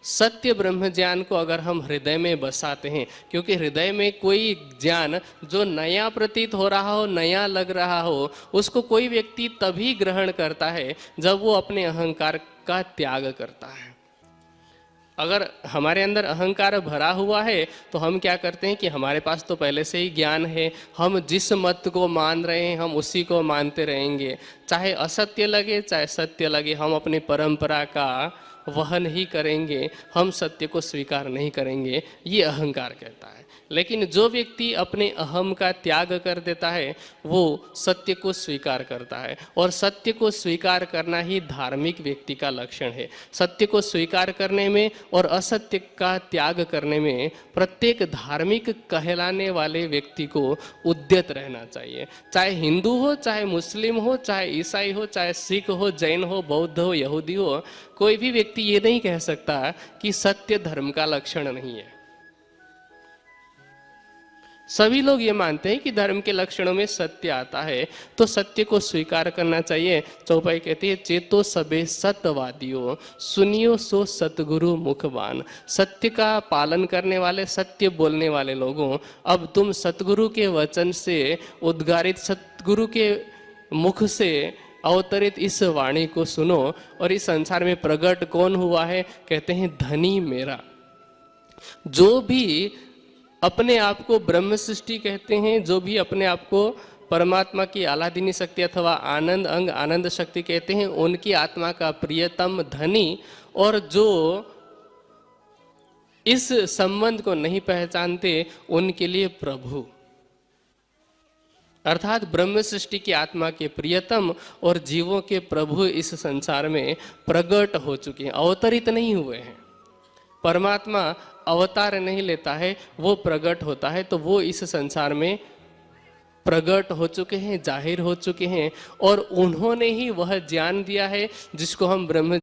सत्य ब्रह्म ज्ञान को अगर हम हृदय में बसाते हैं, क्योंकि हृदय में कोई ज्ञान जो नया प्रतीत हो रहा हो, नया लग रहा हो, उसको कोई व्यक्ति तभी ग्रहण करता है जब वो अपने अहंकार का त्याग करता है। अगर हमारे अंदर अहंकार भरा हुआ है तो हम क्या करते हैं कि हमारे पास तो पहले से ही ज्ञान है, हम जिस मत को मान रहे हैं हम उसी को मानते रहेंगे, चाहे असत्य लगे चाहे सत्य लगे, हम अपनी परंपरा का वहन ही करेंगे, हम सत्य को स्वीकार नहीं करेंगे, ये अहंकार कहता है। लेकिन जो व्यक्ति अपने अहम का त्याग कर देता है वो सत्य को स्वीकार करता है, और सत्य को स्वीकार करना ही धार्मिक व्यक्ति का लक्षण है। सत्य को स्वीकार करने में और असत्य का त्याग करने में प्रत्येक धार्मिक कहलाने वाले व्यक्ति को उद्यत रहना चाहिए। चाहे हिंदू हो, चाहे मुस्लिम हो, चाहे ईसाई हो, चाहे सिख हो, जैन हो, बौद्ध हो, यहूदी हो, कोई भी व्यक्ति ये नहीं कह सकता कि सत्य धर्म का लक्षण नहीं है। सभी लोग ये मानते हैं कि धर्म के लक्षणों में सत्य आता है, तो सत्य को स्वीकार करना चाहिए। चौपाई कहती है, चेतो सबे सत्यवादियों, सुनियो सो सतगुरु मुखबान। सत्य का पालन करने वाले, सत्य बोलने वाले लोगों, अब तुम सतगुरु के वचन से उद्गारित, सतगुरु के मुख से अवतरित इस वाणी को सुनो। और इस संसार में प्रकट कौन हुआ है? कहते हैं धनी मेरा। जो भी अपने आप को ब्रह्म सृष्टि कहते हैं, जो भी अपने आप को परमात्मा की आह्लादिनी शक्ति अथवा आनंद अंग आनंद शक्ति कहते हैं, उनकी आत्मा का प्रियतम धनी, और जो इस संबंध को नहीं पहचानते उनके लिए प्रभु, अर्थात ब्रह्म सृष्टि की आत्मा के प्रियतम और जीवों के प्रभु इस संसार में प्रकट हो चुके हैं, अवतरित नहीं हुए हैं। परमात्मा अवतार नहीं लेता है, वो प्रकट होता है, तो वो इस संसार में प्रकट हो चुके हैं, जाहिर हो चुके हैं, और उन्होंने ही वह ज्ञान दिया है जिसको हम ब्रह्म